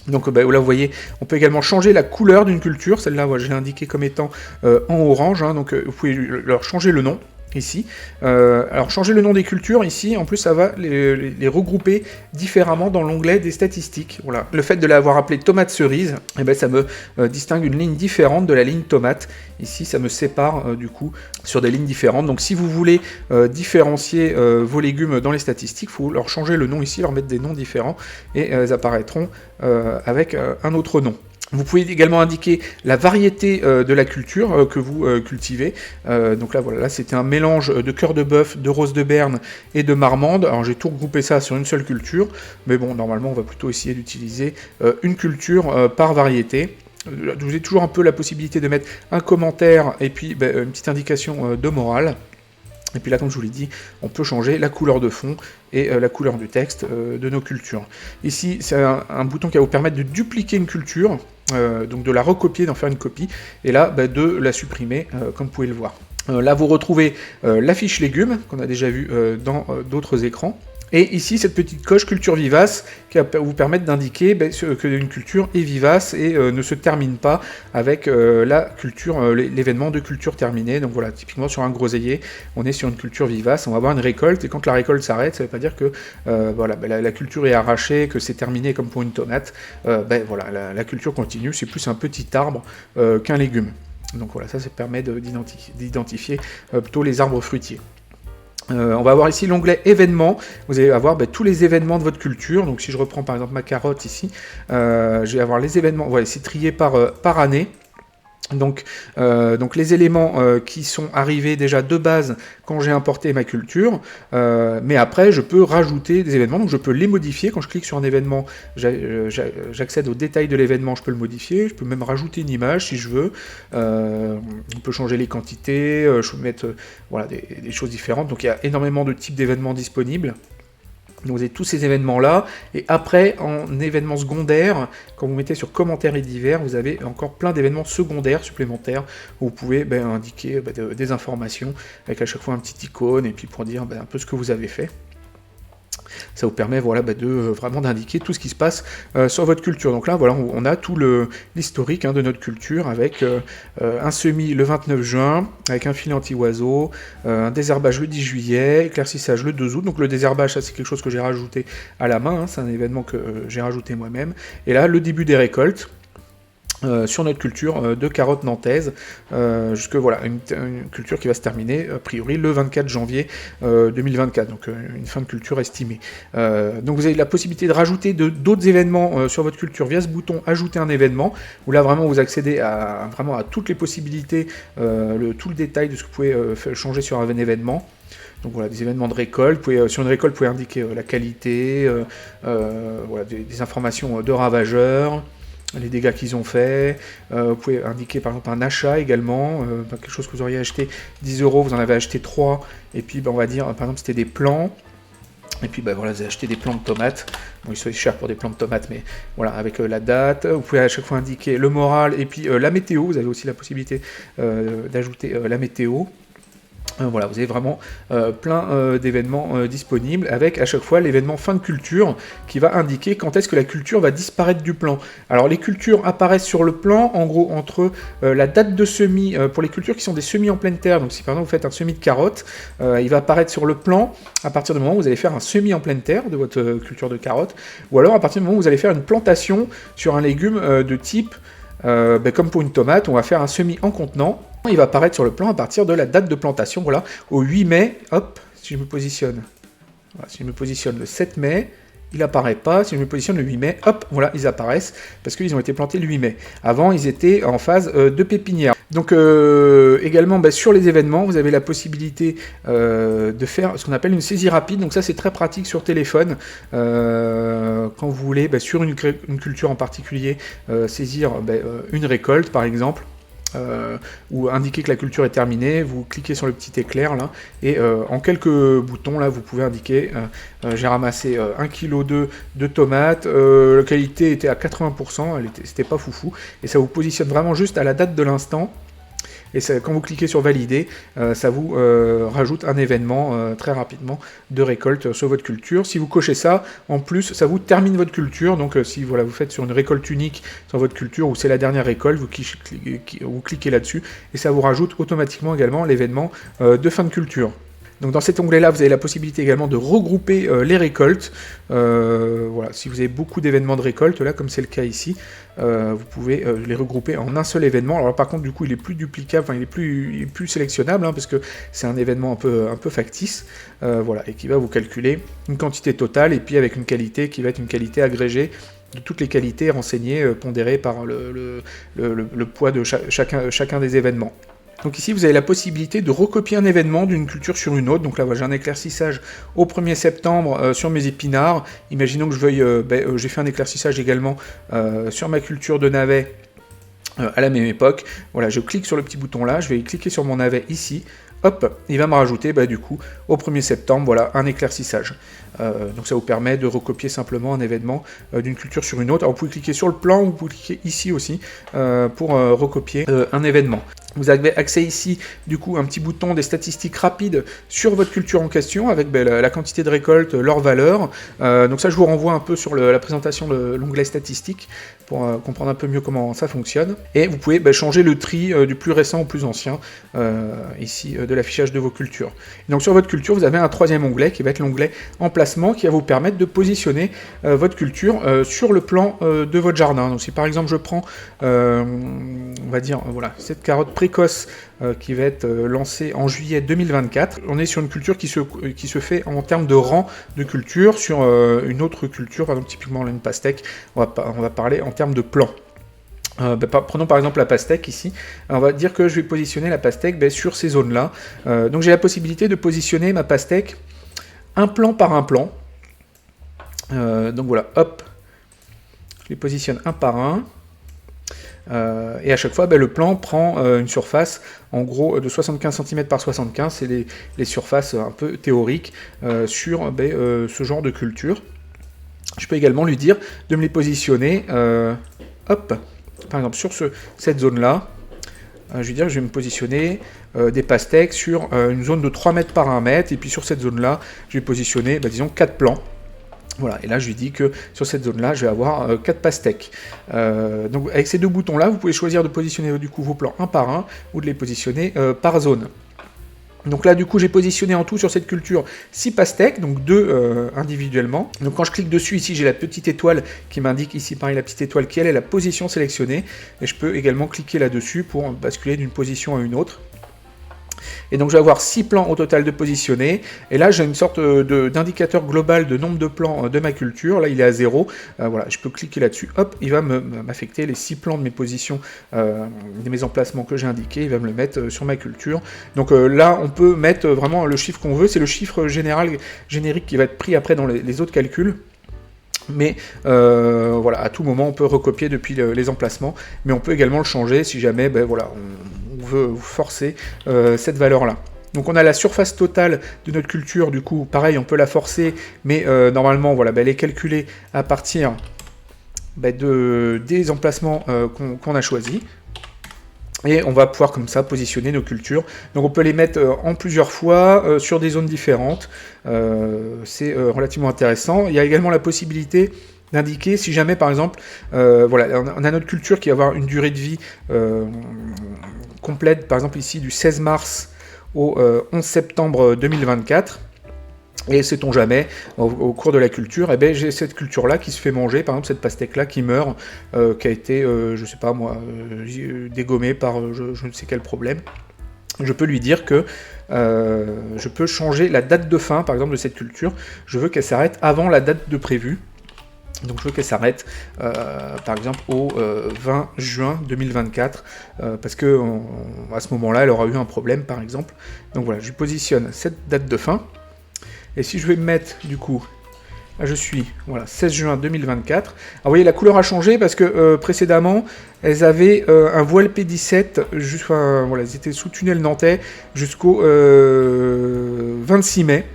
Donc là vous voyez, on peut également changer la couleur d'une culture, celle-là je l'ai indiquée comme étant en orange, hein, donc vous pouvez leur changer le nom ici. Alors changer le nom des cultures ici, en plus ça va les regrouper différemment dans l'onglet des statistiques. Voilà. Le fait de l'avoir appelé tomate cerise, ça me distingue une ligne différente de la ligne tomate. Ici ça me sépare du coup sur des lignes différentes. Donc si vous voulez différencier vos légumes dans les statistiques, il faut leur changer le nom ici, leur mettre des noms différents et elles apparaîtront avec un autre nom. Vous pouvez également indiquer la variété de la culture que vous cultivez. Donc là, voilà, là c'était un mélange de cœur de bœuf, de rose de Berne et de marmande. Alors j'ai tout regroupé ça sur une seule culture, mais bon, normalement on va plutôt essayer d'utiliser une culture par variété. Vous avez toujours un peu la possibilité de mettre un commentaire et puis une petite indication de morale. Et puis là, comme je vous l'ai dit, on peut changer la couleur de fond et la couleur du texte de nos cultures. Ici, c'est un bouton qui va vous permettre de dupliquer une culture, donc de la recopier, d'en faire une copie, et là, de la supprimer, comme vous pouvez le voir. Là, vous retrouvez la fiche légumes, qu'on a déjà vu dans d'autres écrans. Et ici, cette petite coche culture vivace qui va vous permettre d'indiquer qu'une culture est vivace et ne se termine pas avec la culture, l'événement de culture terminée. Donc voilà, typiquement sur un groseillier, on est sur une culture vivace, on va avoir une récolte, et quand la récolte s'arrête, ça ne veut pas dire que la culture est arrachée, que c'est terminé comme pour une tomate. Voilà, la culture continue, c'est plus un petit arbre qu'un légume. Donc voilà, ça permet d'identifier plutôt les arbres fruitiers. On va avoir ici l'onglet événements. Vous allez avoir tous les événements de votre culture. Donc si je reprends par exemple ma carotte ici, je vais avoir les événements. Voilà, c'est trié par année. Donc les éléments qui sont arrivés déjà de base quand j'ai importé ma culture, mais après je peux rajouter des événements, donc je peux les modifier. Quand je clique sur un événement, j'accède au détail de l'événement, je peux le modifier, je peux même rajouter une image si je veux, on peut changer les quantités, je peux mettre des choses différentes, donc il y a énormément de types d'événements disponibles. Donc vous avez tous ces événements-là, et après, en événements secondaires, quand vous mettez sur commentaires et divers, vous avez encore plein d'événements secondaires supplémentaires, où vous pouvez indiquer des informations, avec à chaque fois un petit icône, et puis pour dire un peu ce que vous avez fait. Ça vous permet vraiment d'indiquer tout ce qui se passe sur votre culture. Donc là, voilà, on a tout l'historique de notre culture avec un semis le 29 juin, avec un filet anti-oiseau, un désherbage le 10 juillet, éclaircissage le 2 août. Donc le désherbage, ça c'est quelque chose que j'ai rajouté à la main, c'est un événement que j'ai rajouté moi-même. Et là, le début des récoltes. Sur notre culture de carottes nantaises, jusque une culture qui va se terminer a priori le 24 janvier 2024, donc une fin de culture estimée. Donc vous avez la possibilité de rajouter d'autres événements sur votre culture via ce bouton ajouter un événement, où là vraiment vous accédez à toutes les possibilités, tout le détail de ce que vous pouvez changer sur un événement. Donc voilà, des événements de récolte. Sur une récolte, vous pouvez indiquer la qualité, des informations de ravageurs, les dégâts qu'ils ont fait. Vous pouvez indiquer par exemple un achat également, quelque chose que vous auriez acheté 10 €, vous en avez acheté 3, et puis on va dire par exemple c'était des plants, et puis vous avez acheté des plants de tomates. Bon, ils sont chers pour des plants de tomates, mais voilà, avec la date. Vous pouvez à chaque fois indiquer le moral, et puis la météo. Vous avez aussi la possibilité d'ajouter la météo. Voilà, vous avez vraiment plein d'événements disponibles avec à chaque fois l'événement fin de culture qui va indiquer quand est-ce que la culture va disparaître du plan. Alors les cultures apparaissent sur le plan en gros entre la date de semis pour les cultures qui sont des semis en pleine terre. Donc si par exemple vous faites un semis de carottes, il va apparaître sur le plan à partir du moment où vous allez faire un semis en pleine terre de votre culture de carottes, ou alors à partir du moment où vous allez faire une plantation sur un légume de type comme pour une tomate, on va faire un semis en contenant. Il va apparaître sur le plan à partir de la date de plantation, voilà, au 8 mai, hop, si je me positionne, voilà, si je me positionne le 7 mai, il apparaît pas, si je me positionne le 8 mai, hop, voilà, ils apparaissent, parce qu'ils ont été plantés le 8 mai. Avant, ils étaient en phase de pépinière. Donc également, sur les événements, vous avez la possibilité de faire ce qu'on appelle une saisie rapide, donc ça c'est très pratique sur téléphone, quand vous voulez, sur une culture en particulier, saisir une récolte par exemple, ou indiquer que la culture est terminée, vous cliquez sur le petit éclair là, et en quelques boutons là, vous pouvez indiquer j'ai ramassé 1 kg de tomates, la qualité était à 80%, c'était pas foufou, et ça vous positionne vraiment juste à la date de l'instant. Et ça, quand vous cliquez sur valider, ça vous rajoute un événement très rapidement de récolte sur votre culture. Si vous cochez ça, en plus, ça vous termine votre culture. Donc si voilà, vous faites sur une récolte unique sur votre culture, ou c'est la dernière récolte, vous cliquez là-dessus, et ça vous rajoute automatiquement également l'événement de fin de culture. Donc dans cet onglet-là, vous avez la possibilité également de regrouper les récoltes. Voilà, si vous avez beaucoup d'événements de récolte, là, comme c'est le cas ici, vous pouvez les regrouper en un seul événement. Alors par contre, du coup, il est plus duplicable, enfin, il est plus sélectionnable, parce que c'est un événement un peu factice, voilà, et qui va vous calculer une quantité totale, et puis avec une qualité qui va être une qualité agrégée de toutes les qualités renseignées, pondérées par le poids de chacun des événements. Donc ici, vous avez la possibilité de recopier un événement d'une culture sur une autre. Donc là, voilà, j'ai un éclaircissage au 1er septembre sur mes épinards. Imaginons que je veuille, j'ai fait un éclaircissage également sur ma culture de navets à la même époque. Voilà, je clique sur le petit bouton là, je vais cliquer sur mon navet ici. Hop, il va me rajouter du coup au 1er septembre, voilà, un éclaircissage. Donc ça vous permet de recopier simplement un événement d'une culture sur une autre. Alors vous pouvez cliquer sur le plan, ou vous pouvez cliquer ici aussi pour recopier un événement. Vous avez accès ici, du coup, un petit bouton des statistiques rapides sur votre culture en question, avec la quantité de récolte, leur valeur. Donc ça, je vous renvoie un peu sur la présentation de l'onglet statistiques, pour comprendre un peu mieux comment ça fonctionne. Et vous pouvez changer le tri du plus récent au plus ancien, ici, de l'affichage de vos cultures. Et donc sur votre culture, vous avez un troisième onglet, qui va être l'onglet emplacement, qui va vous permettre de positionner votre culture sur le plan de votre jardin. Donc si par exemple je prends, on va dire, voilà, cette carotte précoce qui va être lancée en juillet 2024, on est sur une culture qui se fait en termes de rang de culture, sur une autre culture, par exemple typiquement une pastèque, on va parler en termes de plan. Prenons par exemple la pastèque ici, on va dire que je vais positionner la pastèque sur ces zones-là. Donc j'ai la possibilité de positionner ma pastèque un plan par un plan. Donc voilà, hop, je les positionne un par un. Et à chaque fois, le plan prend une surface en gros de 75 cm par 75, c'est les surfaces un peu théoriques sur ce genre de culture. Je peux également lui dire de me les positionner, hop, par exemple sur cette zone-là. Je vais dire que je vais me positionner des pastèques sur une zone de 3 mètres par 1 mètre, et puis sur cette zone-là, je vais positionner, disons, 4 plans. Voilà, et là je lui dis que sur cette zone-là, je vais avoir 4 pastèques. Donc avec ces deux boutons-là, vous pouvez choisir de positionner du coup vos plans un par un, ou de les positionner par zone. Donc là, du coup, j'ai positionné en tout sur cette culture 6 pastèques, donc 2 individuellement. Donc quand je clique dessus, ici, j'ai la petite étoile qui m'indique ici, pareil, la petite étoile qui, elle, est la position sélectionnée. Et je peux également cliquer là-dessus pour basculer d'une position à une autre. Et donc je vais avoir 6 plans au total de positionnés, et là j'ai une sorte d'indicateur global de nombre de plans de ma culture, là il est à 0, voilà, je peux cliquer là-dessus, hop, il va m'affecter les 6 plans de mes positions, de mes emplacements que j'ai indiqués, il va me le mettre sur ma culture. Donc là on peut mettre vraiment le chiffre qu'on veut, c'est le chiffre générique qui va être pris après dans les autres calculs. Mais voilà, à tout moment on peut recopier depuis les emplacements, mais on peut également le changer si jamais voilà, on veut forcer cette valeur-là. Donc on a la surface totale de notre culture, du coup pareil on peut la forcer, mais normalement voilà, elle est calculée à partir des emplacements qu'on a choisis. Et on va pouvoir comme ça positionner nos cultures. Donc on peut les mettre en plusieurs fois sur des zones différentes. C'est relativement intéressant. Il y a également la possibilité d'indiquer si jamais par exemple voilà, on a notre culture qui va avoir une durée de vie complète, par exemple ici du 16 mars au 11 septembre 2024. Et sait-on jamais, au cours de la culture, eh ben, j'ai cette culture-là qui se fait manger, par exemple cette pastèque-là qui meurt, qui a été, je sais pas moi, dégommée par je ne sais quel problème. Je peux lui dire que je peux changer la date de fin, par exemple, de cette culture. Je veux qu'elle s'arrête avant la date de prévue. Donc je veux qu'elle s'arrête, par exemple, au 20 juin 2024, parce que à ce moment-là, elle aura eu un problème, par exemple. Donc voilà, je positionne cette date de fin. Et si je vais me mettre, du coup, là je suis, voilà, 16 juin 2024. Alors vous voyez, la couleur a changé parce que précédemment, elles avaient un voile P17, voilà, elles étaient sous tunnel nantais jusqu'au 26 mai.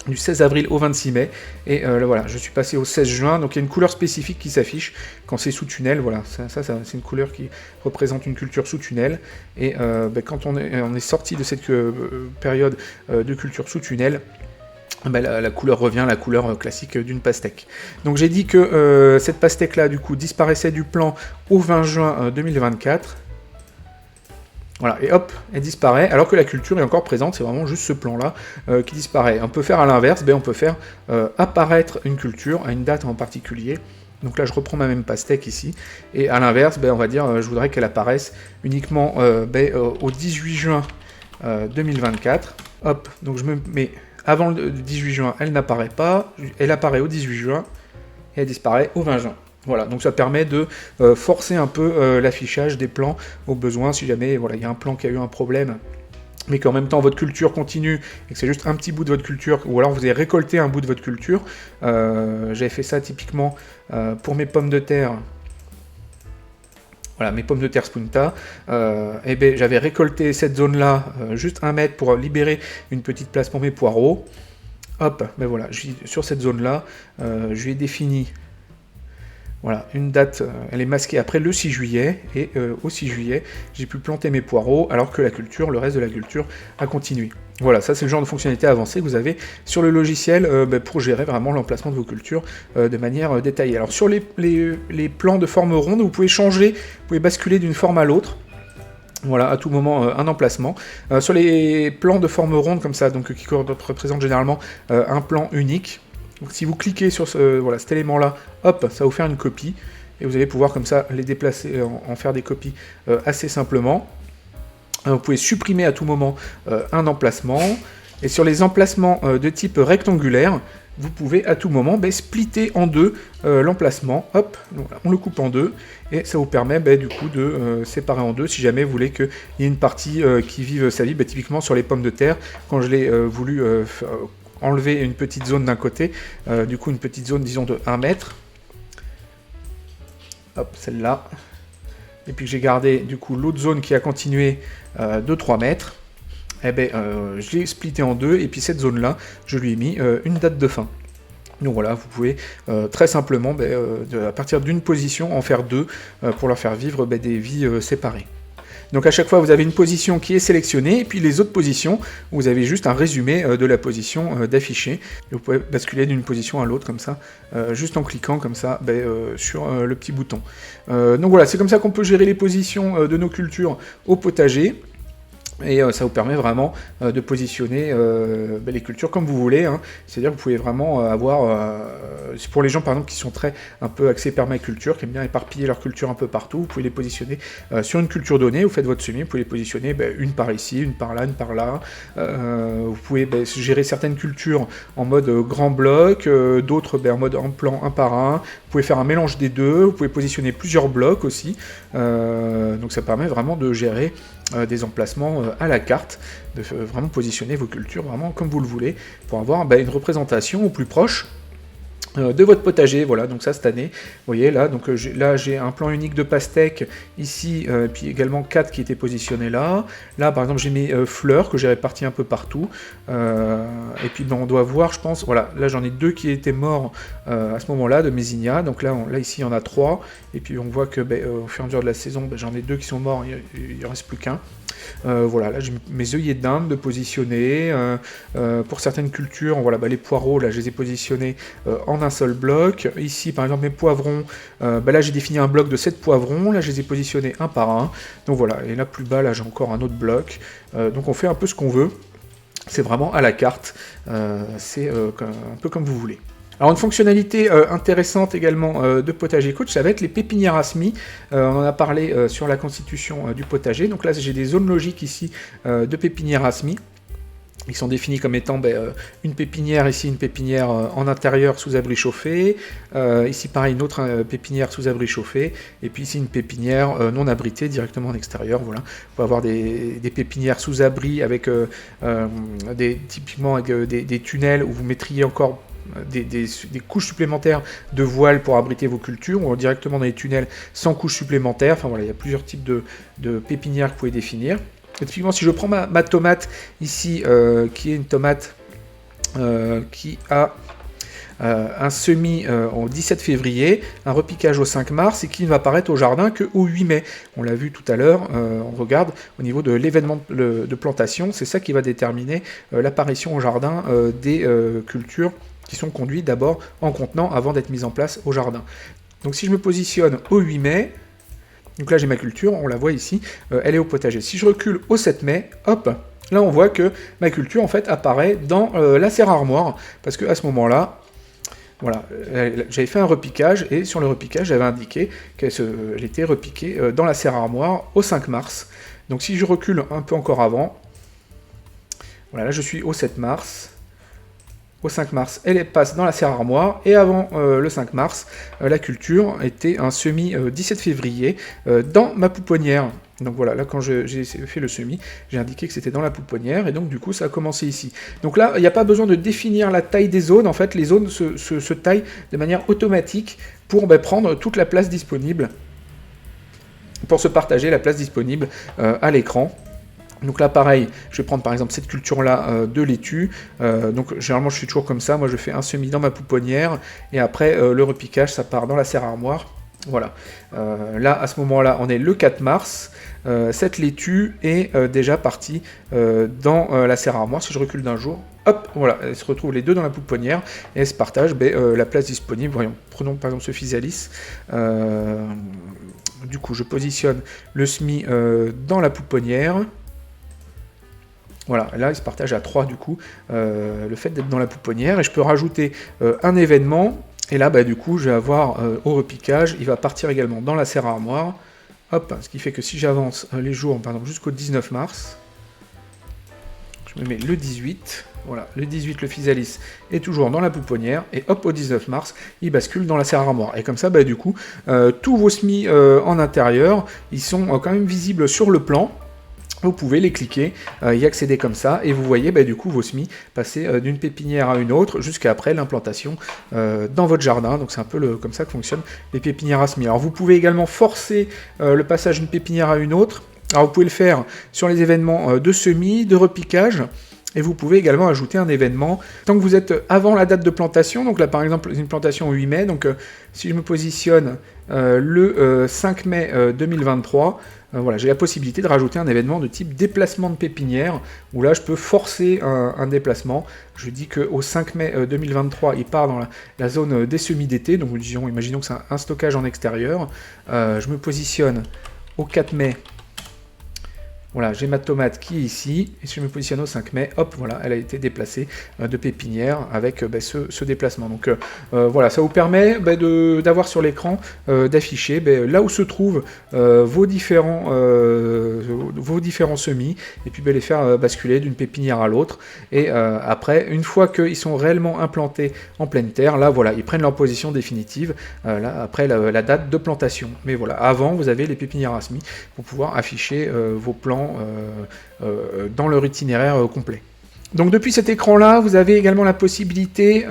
Du 16 avril au 26 mai, et là, voilà, je suis passé au 16 juin, donc il y a une couleur spécifique qui s'affiche quand c'est sous tunnel, voilà, ça c'est une couleur qui représente une culture sous tunnel, et quand on est sorti de cette période de culture sous tunnel, la couleur revient, la couleur classique d'une pastèque. Donc j'ai dit que cette pastèque-là, du coup, disparaissait du plan au 20 juin 2024, voilà, et hop, elle disparaît, alors que la culture est encore présente, c'est vraiment juste ce plan-là qui disparaît. On peut faire à l'inverse, on peut faire apparaître une culture à une date en particulier. Donc là, je reprends ma même pastèque ici, et à l'inverse, on va dire, je voudrais qu'elle apparaisse uniquement au 18 juin 2024. Hop, donc je me mets avant le 18 juin, elle n'apparaît pas, elle apparaît au 18 juin, et elle disparaît au 20 juin. Voilà, donc ça permet de forcer un peu l'affichage des plans au besoin, si jamais voilà, il y a un plan qui a eu un problème, mais qu'en même temps votre culture continue, et que c'est juste un petit bout de votre culture, ou alors vous avez récolté un bout de votre culture. J'avais fait ça typiquement pour mes pommes de terre. Voilà, mes pommes de terre Spunta, j'avais récolté cette zone-là, juste 1 mètre pour libérer une petite place pour mes poireaux. Hop, voilà, sur cette zone-là, je lui ai défini. Voilà, une date, elle est masquée après le 6 juillet, et au 6 juillet, j'ai pu planter mes poireaux, alors que le reste de la culture a continué. Voilà, ça c'est le genre de fonctionnalité avancée que vous avez sur le logiciel pour gérer vraiment l'emplacement de vos cultures de manière détaillée. Alors sur les plans de forme ronde, vous pouvez changer, vous pouvez basculer d'une forme à l'autre. Voilà, à tout moment, un emplacement. Sur les plans de forme ronde comme ça, donc qui représentent généralement un plan unique, donc si vous cliquez sur cet élément-là, hop, ça va vous faire une copie, et vous allez pouvoir comme ça les déplacer, en faire des copies assez simplement. Vous pouvez supprimer à tout moment un emplacement, et sur les emplacements de type rectangulaire, vous pouvez à tout moment splitter en deux l'emplacement, hop, voilà, on le coupe en deux, et ça vous permet du coup de séparer en deux si jamais vous voulez qu'il y ait une partie qui vive sa vie, typiquement sur les pommes de terre, quand je l'ai voulu enlever une petite zone d'un côté, du coup une petite zone disons de 1 mètre, hop, celle-là, et puis que j'ai gardé du coup l'autre zone qui a continué de 3 mètres, je l'ai splitté en deux, et puis cette zone-là, je lui ai mis une date de fin. Donc voilà, vous pouvez très simplement, à partir d'une position, en faire deux, pour leur faire vivre des vies séparées. Donc à chaque fois, vous avez une position qui est sélectionnée, et puis les autres positions, vous avez juste un résumé de la position d'affiché. Vous pouvez basculer d'une position à l'autre comme ça, juste en cliquant comme ça sur le petit bouton. Donc voilà, c'est comme ça qu'on peut gérer les positions de nos cultures au potager. Et ça vous permet vraiment de positionner les cultures comme vous voulez, hein. C'est-à-dire que vous pouvez vraiment avoir, pour les gens par exemple qui sont un peu axés permaculture, qui aiment bien éparpiller leur culture un peu partout, vous pouvez les positionner sur une culture donnée, vous faites votre semis, vous pouvez les positionner une par ici, une par là, une par là. Vous pouvez gérer certaines cultures en mode grand bloc, d'autres en mode en plan un par un. Vous pouvez faire un mélange des deux, vous pouvez positionner plusieurs blocs aussi, donc ça permet vraiment de gérer des emplacements à la carte, de vraiment positionner vos cultures vraiment comme vous le voulez, pour avoir une représentation au plus proche de votre potager. Voilà, donc ça cette année, vous voyez là, donc là j'ai un plan unique de pastèque ici, puis également 4 qui étaient positionnés là. Là par exemple j'ai mes fleurs que j'ai réparties un peu partout, et puis on doit voir, je pense, voilà, là j'en ai 2 qui étaient morts à ce moment-là, de mes zinnias, donc là, là ici il y en a 3, et puis on voit que au fur et à mesure de la saison, j'en ai 2 qui sont morts, il ne reste plus qu'un. Voilà, là j'ai mes œillets d'Inde de positionner. Pour certaines cultures, voilà, les poireaux, là je les ai positionnés en un seul bloc. Ici, par exemple, mes poivrons, là j'ai défini un bloc de 7 poivrons, là je les ai positionnés un par un. Donc voilà, et là plus bas, là j'ai encore un autre bloc. Donc on fait un peu ce qu'on veut. C'est vraiment à la carte. C'est un peu comme vous voulez. Alors une fonctionnalité intéressante également de Potager Coach, ça va être les pépinières à semis. On en a parlé sur la constitution du potager. Donc là j'ai des zones logiques ici de pépinières à semis. Ils sont définis comme étant une pépinière, ici une pépinière en intérieur sous abri chauffé, ici pareil une autre pépinière sous abri chauffé, et puis ici une pépinière non abritée directement en extérieur. Voilà. On peut avoir des pépinières sous abri avec typiquement avec des tunnels où vous mettriez encore des couches supplémentaires de voile pour abriter vos cultures, ou directement dans les tunnels sans couches supplémentaires. Enfin voilà, il y a plusieurs types de pépinières que vous pouvez définir. Et typiquement, si je prends ma tomate ici, qui est une tomate qui a un semis au 17 février, un repiquage au 5 mars et qui ne va apparaître au jardin qu'au 8 mai. On l'a vu tout à l'heure, on regarde au niveau de l'événement de plantation, c'est ça qui va déterminer l'apparition au jardin des cultures qui sont conduites d'abord en contenant avant d'être mises en place au jardin. Donc si je me positionne au 8 mai, donc là j'ai ma culture, on la voit ici, elle est au potager. Si je recule au 7 mai, hop, là on voit que ma culture en fait apparaît dans la serre armoire, parce qu'à ce moment-là, voilà, j'avais fait un repiquage, et sur le repiquage j'avais indiqué qu'elle était repiquée dans la serre armoire au 5 mars. Donc si je recule un peu encore avant, voilà, là je suis au 7 mars, au 5 mars, elle passe dans la serre armoire, et avant le 5 mars, la culture était un semis 17 février dans ma pouponnière. Donc voilà, là quand j'ai fait le semis, j'ai indiqué que c'était dans la pouponnière, et donc du coup ça a commencé ici. Donc là, il n'y a pas besoin de définir la taille des zones, en fait les zones se taillent de manière automatique pour prendre toute la place disponible, pour se partager la place disponible à l'écran. Donc là pareil, je vais prendre par exemple cette culture-là de laitue, donc généralement je fais toujours comme ça, moi je fais un semis dans ma pouponnière, et après le repiquage ça part dans la serre armoire. Voilà, là à ce moment-là on est le 4 mars, cette laitue est déjà partie dans la serre armoire. Si je recule d'un jour, hop, voilà, elles se retrouvent les deux dans la pouponnière, et elles se partagent la place disponible. Voyons, prenons par exemple ce physalis. Du coup je positionne le semis dans la pouponnière. Voilà, là il se partage à 3 du coup, le fait d'être dans la pouponnière, et je peux rajouter un événement, et là du coup je vais avoir au repiquage, il va partir également dans la serre armoire, hop, ce qui fait que si j'avance les jours, par exemple jusqu'au 19 mars, je me mets le 18, voilà, le 18 le physalis est toujours dans la pouponnière, et hop, au 19 mars, il bascule dans la serre armoire, et comme ça du coup, tous vos semis en intérieur, ils sont quand même visibles sur le plan. Vous pouvez les cliquer, y accéder comme ça, et vous voyez du coup vos semis passer d'une pépinière à une autre jusqu'à après l'implantation dans votre jardin. Donc c'est un peu comme ça que fonctionnent les pépinières à semis. Alors vous pouvez également forcer le passage d'une pépinière à une autre. Alors vous pouvez le faire sur les événements de semis, de repiquage. Et vous pouvez également ajouter un événement tant que vous êtes avant la date de plantation. Donc là, par exemple, une plantation au 8 mai. Donc si je me positionne le 5 mai 2023, voilà, j'ai la possibilité de rajouter un événement de type déplacement de pépinière, où là, je peux forcer un déplacement. Je dis qu'au 5 mai 2023, il part dans la zone des semis d'été. Donc imaginons que c'est un stockage en extérieur. Je me positionne au 4 mai. Voilà, j'ai ma tomate qui est ici, et si je me positionne au 5 mai, hop, voilà, elle a été déplacée de pépinière avec ce déplacement. Donc voilà, ça vous permet d'avoir sur l'écran, d'afficher là où se trouvent vos différents semis, et puis les faire basculer d'une pépinière à l'autre. Et après, une fois qu'ils sont réellement implantés en pleine terre, là voilà, ils prennent leur position définitive, là, après la date de plantation. Mais voilà, avant, vous avez les pépinières à semis pour pouvoir afficher vos plans dans leur itinéraire complet. Donc depuis cet écran-là, vous avez également la possibilité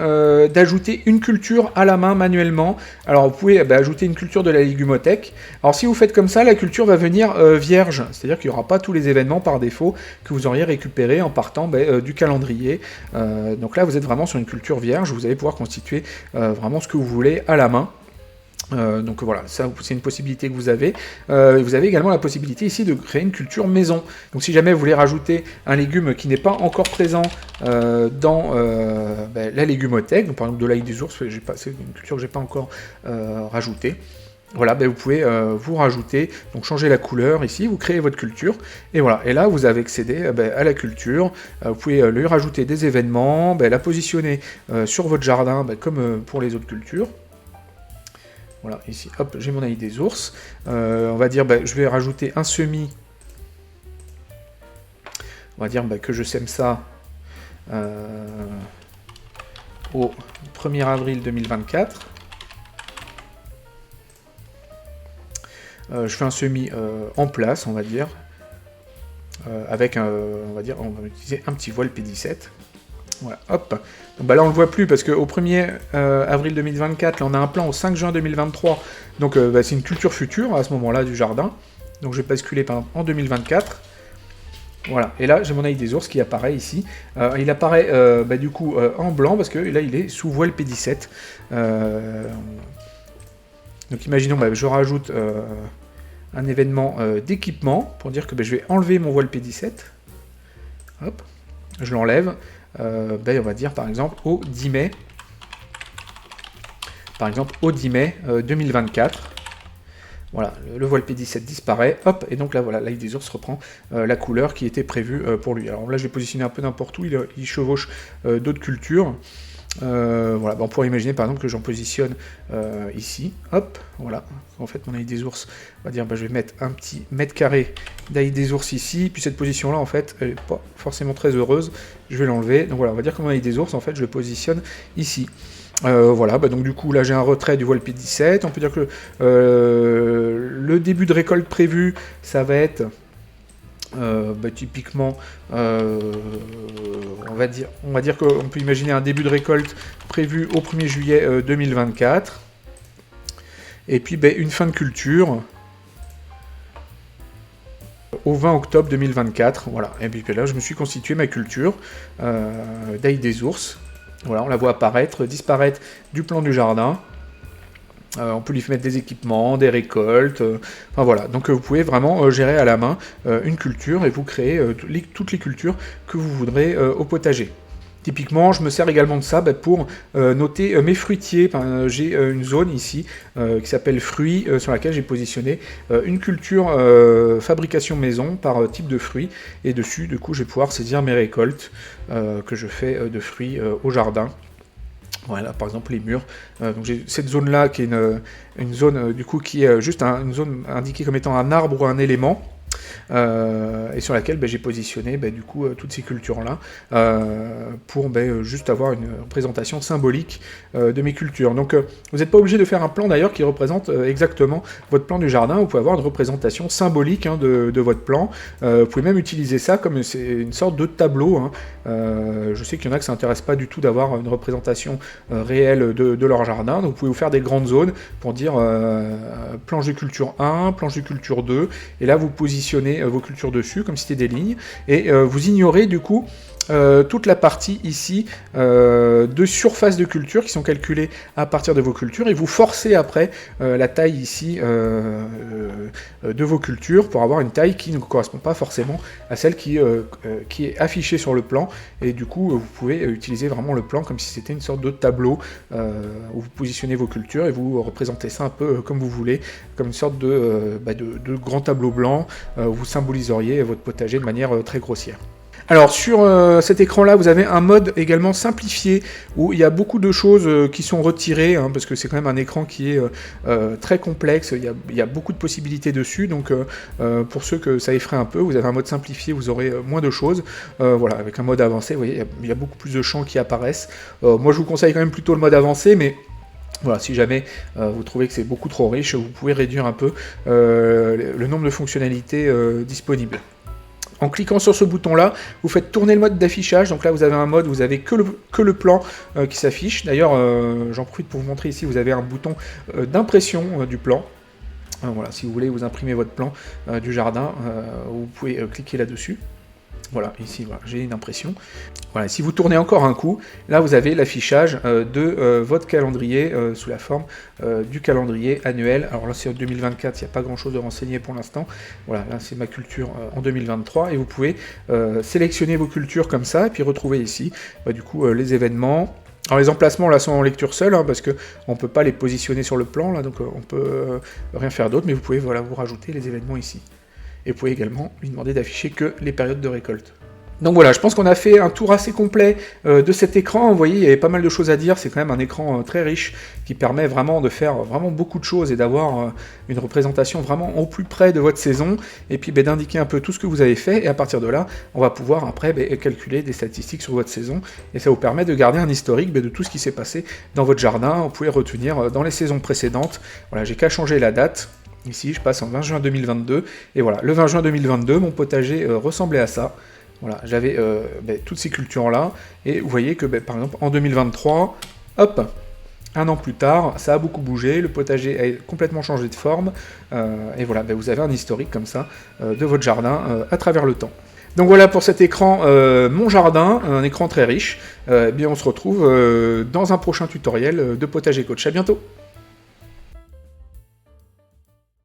d'ajouter une culture à la main manuellement. Alors vous pouvez ajouter une culture de la légumothèque. Alors si vous faites comme ça, la culture va venir vierge, c'est-à-dire qu'il n'y aura pas tous les événements par défaut que vous auriez récupérés en partant du calendrier. Donc là, vous êtes vraiment sur une culture vierge, vous allez pouvoir constituer vraiment ce que vous voulez à la main. Donc voilà, ça c'est une possibilité que vous avez. Vous avez également la possibilité ici de créer une culture maison. Donc si jamais vous voulez rajouter un légume qui n'est pas encore présent dans la légumothèque, donc par exemple de l'ail des ours, c'est une culture que j'ai pas encore rajoutée. Voilà, vous pouvez vous rajouter, donc changer la couleur ici, vous créez votre culture, et voilà, et là vous avez accédé à la culture, vous pouvez lui rajouter des événements, la positionner sur votre jardin comme pour les autres cultures. Voilà, ici, hop, j'ai mon ail des ours. On va dire, je vais rajouter un semis. On va dire que je sème ça au 1er avril 2024. Je fais un semis en place, on va dire, avec, on va utiliser un petit voile P17. Voilà, hop. Donc là on le voit plus parce qu'au 1er avril 2024, là on a un plan au 5 juin 2023, donc c'est une culture future à ce moment-là du jardin. Donc je vais basculer en 2024. Voilà, et là j'ai mon ail des ours qui apparaît ici. Il apparaît du coup en blanc parce que là il est sous voile P17. Donc imaginons, je rajoute un événement d'équipement pour dire que je vais enlever mon voile P17. Hop, je l'enlève. On va dire par exemple au 10 mai. Par exemple au 10 mai 2024. Voilà, le voile P17 disparaît, hop, et donc là voilà, l'ail des ours reprend la couleur qui était prévue pour lui. Alors là je l'ai positionné un peu n'importe où, il chevauche d'autres cultures. Voilà, on pourrait imaginer par exemple que j'en positionne ici, hop, voilà, en fait mon ail des ours, on va dire je vais mettre un petit mètre carré d'ail des ours ici, puis cette position là en fait elle n'est pas forcément très heureuse, je vais l'enlever, donc voilà, on va dire que mon ail des ours en fait je le positionne ici. Voilà, donc du coup là j'ai un retrait du voile P17, on peut dire que le début de récolte prévu ça va être typiquement, on va dire qu'on peut imaginer un début de récolte prévu au 1er juillet 2024, et puis une fin de culture au 20 octobre 2024, voilà, et puis là je me suis constitué ma culture d'ail des ours, voilà, on la voit apparaître, disparaître du plan du jardin. On peut lui mettre des équipements, des récoltes, enfin voilà. Donc vous pouvez vraiment gérer à la main une culture et vous créez toutes les cultures que vous voudrez au potager. Typiquement, je me sers également de ça pour noter mes fruitiers. J'ai une zone ici qui s'appelle fruits, sur laquelle j'ai positionné une culture fabrication maison par type de fruits. Et dessus, du coup, je vais pouvoir saisir mes récoltes que je fais de fruits au jardin. Voilà, par exemple les murs. Donc j'ai cette zone-là qui est une zone du coup qui est juste une zone indiquée comme étant un arbre ou un élément. Et sur laquelle j'ai positionné du coup toutes ces cultures-là pour juste avoir une représentation symbolique de mes cultures. Donc vous n'êtes pas obligé de faire un plan d'ailleurs qui représente exactement votre plan du jardin, vous pouvez avoir une représentation symbolique de votre plan. Vous pouvez même utiliser ça comme c'est une sorte de tableau. Je sais qu'il y en a que ça n'intéresse pas du tout d'avoir une représentation réelle de leur jardin, donc vous pouvez vous faire des grandes zones pour dire planche de culture 1, planche de culture 2, et là vous positionnez vos cultures dessus comme si c'était des lignes, et vous ignorez du coup toute la partie ici de surface de culture qui sont calculées à partir de vos cultures, et vous forcez après la taille ici de vos cultures pour avoir une taille qui ne correspond pas forcément à celle qui est affichée sur le plan, et du coup vous pouvez utiliser vraiment le plan comme si c'était une sorte de tableau où vous positionnez vos cultures et vous représentez ça un peu comme vous voulez, comme une sorte de grand tableau blanc où vous symboliseriez votre potager de manière très grossière. Alors sur cet écran-là, vous avez un mode également simplifié où il y a beaucoup de choses qui sont retirées, parce que c'est quand même un écran qui est très complexe, il y a beaucoup de possibilités dessus, donc pour ceux que ça effraie un peu, vous avez un mode simplifié, vous aurez moins de choses. Voilà, avec un mode avancé, vous voyez, il y a beaucoup plus de champs qui apparaissent. Moi je vous conseille quand même plutôt le mode avancé, mais voilà, si jamais vous trouvez que c'est beaucoup trop riche, vous pouvez réduire un peu le nombre de fonctionnalités disponibles. En cliquant sur ce bouton-là, vous faites tourner le mode d'affichage. Donc là, vous avez un mode, vous avez que le plan qui s'affiche. D'ailleurs, j'en profite pour vous montrer ici, vous avez un bouton d'impression du plan. Voilà, si vous voulez vous imprimer votre plan du jardin, vous pouvez cliquer là-dessus. Voilà, ici, voilà, j'ai une impression. Voilà, si vous tournez encore un coup, là vous avez l'affichage de votre calendrier sous la forme du calendrier annuel. Alors là c'est en 2024, il n'y a pas grand chose de renseigné pour l'instant. Voilà, là c'est ma culture en 2023 et vous pouvez sélectionner vos cultures comme ça et puis retrouver ici du coup les événements. Alors les emplacements là sont en lecture seule parce que on peut pas les positionner sur le plan là, donc on peut rien faire d'autre, mais vous pouvez voilà vous rajouter les événements ici. Et vous pouvez également lui demander d'afficher que les périodes de récolte. Donc voilà, je pense qu'on a fait un tour assez complet de cet écran. Vous voyez, il y avait pas mal de choses à dire. C'est quand même un écran très riche qui permet vraiment de faire vraiment beaucoup de choses et d'avoir une représentation vraiment au plus près de votre saison. Et puis d'indiquer un peu tout ce que vous avez fait. Et à partir de là, on va pouvoir après calculer des statistiques sur votre saison. Et ça vous permet de garder un historique de tout ce qui s'est passé dans votre jardin. Vous pouvez retenir dans les saisons précédentes. Voilà, j'ai qu'à changer la date. Ici, je passe en 20 juin 2022, et voilà, le 20 juin 2022, mon potager ressemblait à ça. Voilà, j'avais toutes ces cultures-là, et vous voyez que, par exemple, en 2023, hop, un an plus tard, ça a beaucoup bougé, le potager a complètement changé de forme, et voilà, vous avez un historique comme ça de votre jardin à travers le temps. Donc voilà pour cet écran Mon Jardin, un écran très riche. Bien on se retrouve dans un prochain tutoriel de Potager Coach. À bientôt.